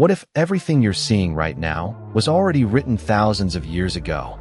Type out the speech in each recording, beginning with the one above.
What if everything you're seeing right now was already written thousands of years ago?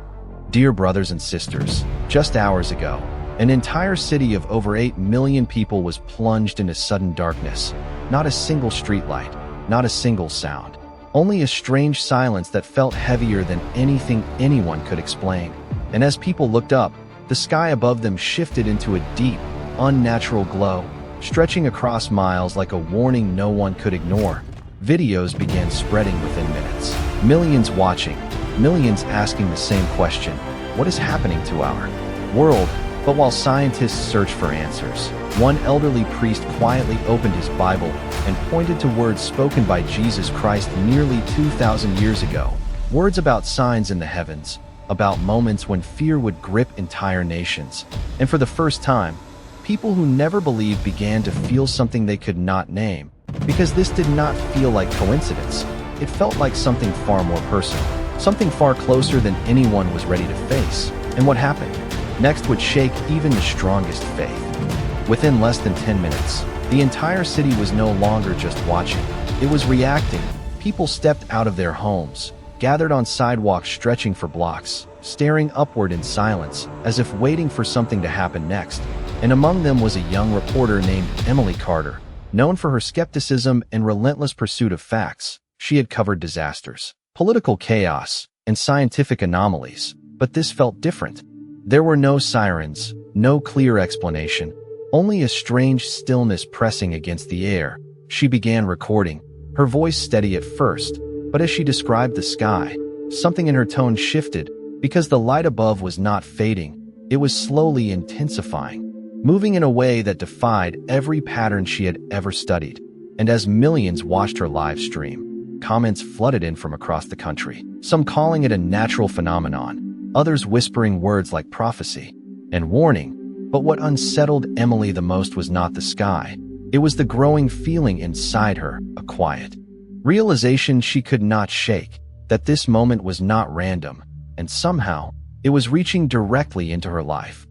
Dear brothers and sisters, just hours ago, an entire city of over 8 million people was plunged into sudden darkness. Not a single streetlight, not a single sound. Only a strange silence that felt heavier than anything anyone could explain. And as people looked up, the sky above them shifted into a deep, unnatural glow, stretching across miles like a warning no one could ignore. Videos began spreading within minutes. Millions watching, millions asking the same question: what is happening to our world? But while scientists searched for answers, one elderly priest quietly opened his Bible and pointed to words spoken by Jesus Christ nearly 2,000 years ago. Words about signs in the heavens, about moments when fear would grip entire nations. And for the first time, people who never believed began to feel something they could not name. Because this did not feel like coincidence. It felt like something far more personal, something far closer than anyone was ready to face. And what happened next would shake even the strongest faith. Within less than 10 minutes, the entire city was no longer just watching. It was reacting. People stepped out of their homes, gathered on sidewalks stretching for blocks, staring upward in silence, as if waiting for something to happen next. And among them was a young reporter named Emily Carter. Known for her skepticism and relentless pursuit of facts, she had covered disasters, political chaos, and scientific anomalies. But this felt different. There were no sirens, no clear explanation, only a strange stillness pressing against the air. She began recording, her voice steady at first, but as she described the sky, something in her tone shifted, because the light above was not fading, it was slowly intensifying, moving in a way that defied every pattern she had ever studied. And as millions watched her live stream, comments flooded in from across the country, some calling it a natural phenomenon, others whispering words like prophecy and warning. But what unsettled Emily the most was not the sky. It was the growing feeling inside her, a quiet realization she could not shake, that this moment was not random, and somehow, it was reaching directly into her life.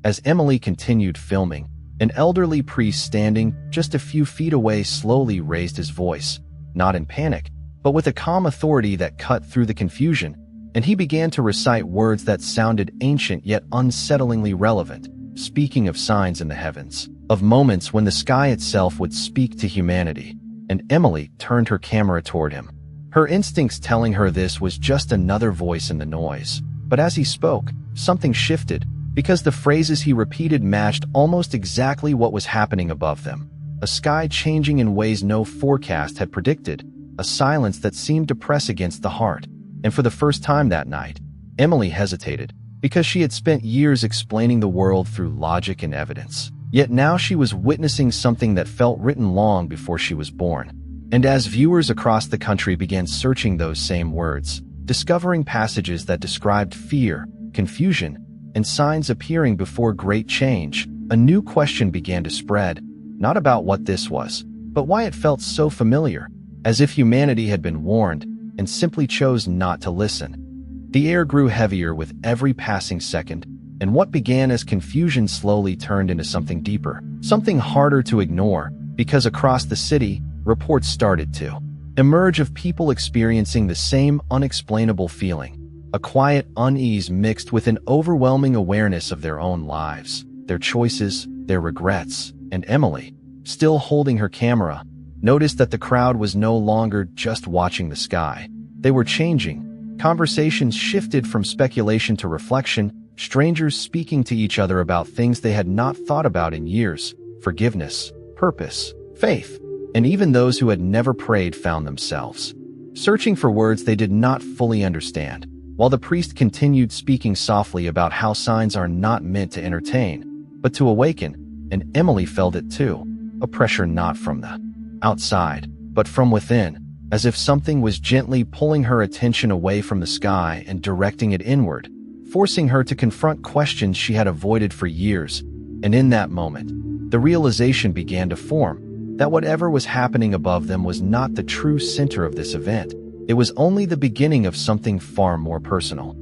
As Emily continued filming, an elderly priest standing just a few feet away slowly raised his voice, not in panic, but with a calm authority that cut through the confusion, and he began to recite words that sounded ancient yet unsettlingly relevant, speaking of signs in the heavens, of moments when the sky itself would speak to humanity. And Emily turned her camera toward him, her instincts telling her this was just another voice in the noise. But as he spoke, something shifted, because the phrases he repeated matched almost exactly what was happening above them. A sky changing in ways no forecast had predicted, a silence that seemed to press against the heart. And for the first time that night, Emily hesitated, because she had spent years explaining the world through logic and evidence. Yet now she was witnessing something that felt written long before she was born. And as viewers across the country began searching those same words, discovering passages that described fear, confusion, and signs appearing before great change, a new question began to spread, not about what this was, but why it felt so familiar, as if humanity had been warned and simply chose not to listen. The air grew heavier with every passing second, and what began as confusion slowly turned into something deeper, something harder to ignore, because across the city, reports started to emerge of people experiencing the same unexplainable feeling, a quiet unease mixed with an overwhelming awareness of their own lives, their choices, their regrets. And Emily, still holding her camera, noticed that the crowd was no longer just watching the sky. They were changing. Conversations shifted from speculation to reflection, strangers speaking to each other about things they had not thought about in years: forgiveness, purpose, faith. And even those who had never prayed found themselves searching for words they did not fully understand, while the priest continued speaking softly about how signs are not meant to entertain, but to awaken. And Emily felt it too, a pressure not from the outside, but from within, as if something was gently pulling her attention away from the sky and directing it inward, forcing her to confront questions she had avoided for years. And in that moment, the realization began to form that whatever was happening above them was not the true center of this event. It was only the beginning of something far more personal.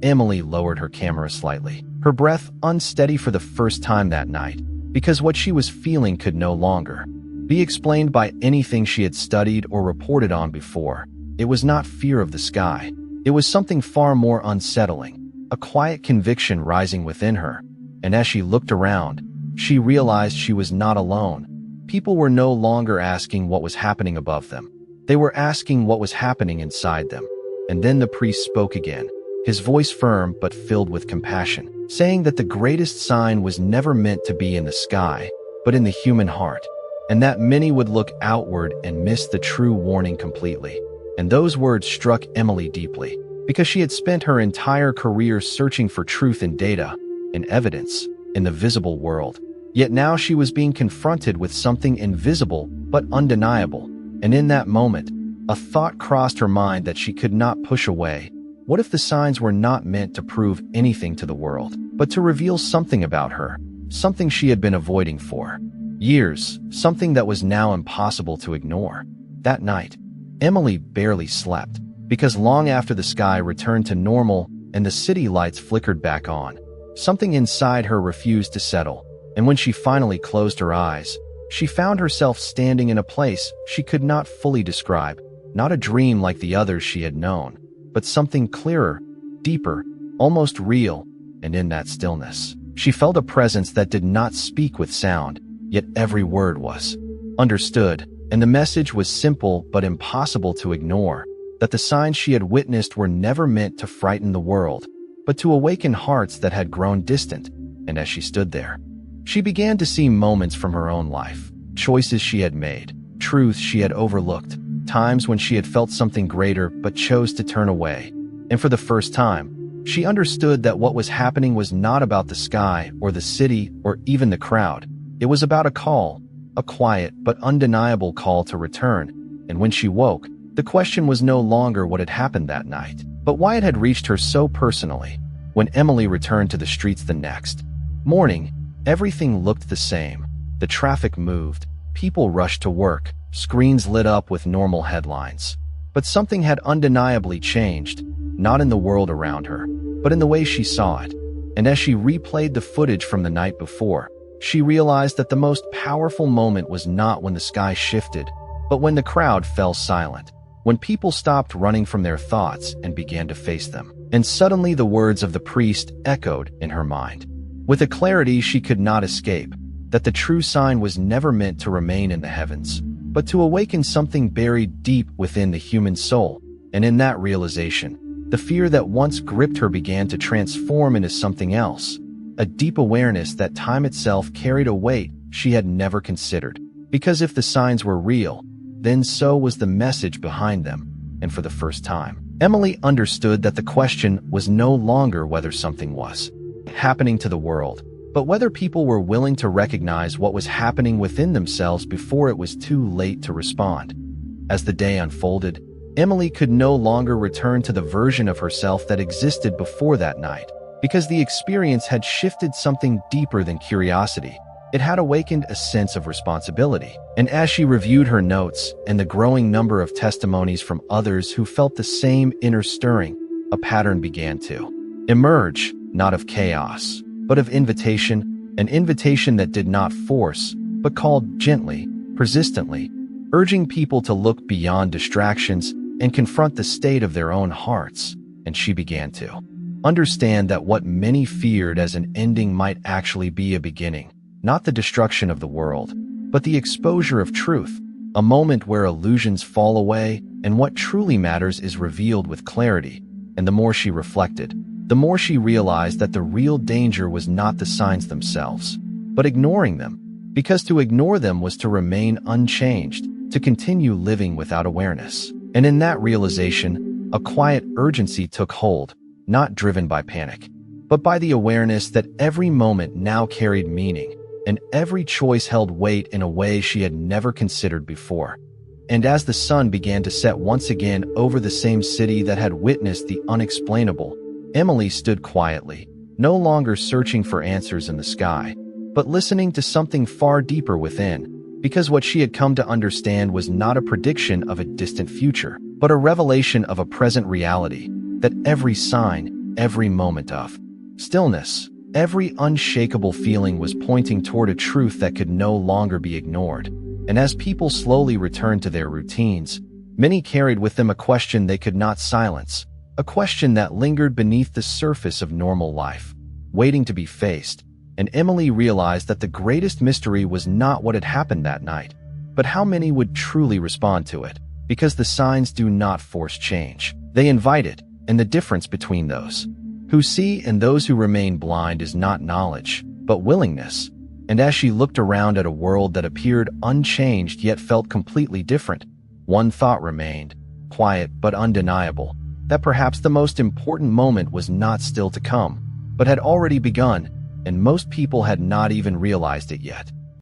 Emily lowered her camera slightly, her breath unsteady for the first time that night, because what she was feeling could no longer be explained by anything she had studied or reported on before. It was not fear of the sky. It was something far more unsettling, a quiet conviction rising within her. And as she looked around, she realized she was not alone. People were no longer asking what was happening above them. They were asking what was happening inside them. And then the priest spoke again, his voice firm but filled with compassion, saying that the greatest sign was never meant to be in the sky, but in the human heart, and that many would look outward and miss the true warning completely. And those words struck Emily deeply, because she had spent her entire career searching for truth in data, in evidence, in the visible world. Yet now she was being confronted with something invisible but undeniable. And in that moment, a thought crossed her mind that she could not push away. What if the signs were not meant to prove anything to the world, but to reveal something about her, something she had been avoiding for years, something that was now impossible to ignore? That night, Emily barely slept, because long after the sky returned to normal and the city lights flickered back on, something inside her refused to settle. And when she finally closed her eyes, she found herself standing in a place she could not fully describe, not a dream like the others she had known, but something clearer, deeper, almost real. And in that stillness, she felt a presence that did not speak with sound, yet every word was understood, and the message was simple but impossible to ignore, that the signs she had witnessed were never meant to frighten the world, but to awaken hearts that had grown distant. And as she stood there, she began to see moments from her own life, choices she had made, truths she had overlooked, times when she had felt something greater but chose to turn away. And for the first time, she understood that what was happening was not about the sky or the city or even the crowd. It was about a call, a quiet but undeniable call to return. And when she woke, the question was no longer what had happened that night, but why it had reached her so personally. When Emily returned to the streets the next morning, everything looked the same. The traffic moved, people rushed to work, screens lit up with normal headlines. But something had undeniably changed, not in the world around her, but in the way she saw it. And as she replayed the footage from the night before, she realized that the most powerful moment was not when the sky shifted, but when the crowd fell silent, when people stopped running from their thoughts and began to face them. And suddenly the words of the priest echoed in her mind, with a clarity she could not escape, that the true sign was never meant to remain in the heavens, but to awaken something buried deep within the human soul. And in that realization, the fear that once gripped her began to transform into something else, a deep awareness that time itself carried a weight she had never considered. Because if the signs were real, then so was the message behind them. And for the first time, Emily understood that the question was no longer whether something was happening to the world, but whether people were willing to recognize what was happening within themselves before it was too late to respond. As the day unfolded, Emily could no longer return to the version of herself that existed before that night, because the experience had shifted something deeper than curiosity. It had awakened a sense of responsibility. And as she reviewed her notes and the growing number of testimonies from others who felt the same inner stirring, a pattern began to emerge, not of chaos, but of invitation, an invitation that did not force, but called gently, persistently, urging people to look beyond distractions and confront the state of their own hearts. And she began to understand that what many feared as an ending might actually be a beginning, not the destruction of the world, but the exposure of truth, a moment where illusions fall away and what truly matters is revealed with clarity. And the more she reflected, the more she realized that the real danger was not the signs themselves, but ignoring them, because to ignore them was to remain unchanged, to continue living without awareness. And in that realization, a quiet urgency took hold, not driven by panic, but by the awareness that every moment now carried meaning, and every choice held weight in a way she had never considered before. And as the sun began to set once again over the same city that had witnessed the unexplainable, Emily stood quietly, no longer searching for answers in the sky, but listening to something far deeper within, because what she had come to understand was not a prediction of a distant future, but a revelation of a present reality, that every sign, every moment of stillness, every unshakable feeling was pointing toward a truth that could no longer be ignored. And as people slowly returned to their routines, many carried with them a question they could not silence, a question that lingered beneath the surface of normal life, waiting to be faced. And Emily realized that the greatest mystery was not what had happened that night, but how many would truly respond to it. Because the signs do not force change, they invite it, and the difference between those who see and those who remain blind is not knowledge, but willingness. And as she looked around at a world that appeared unchanged yet felt completely different, one thought remained, quiet but undeniable, that perhaps the most important moment was not still to come, but had already begun, and most people had not even realized it yet.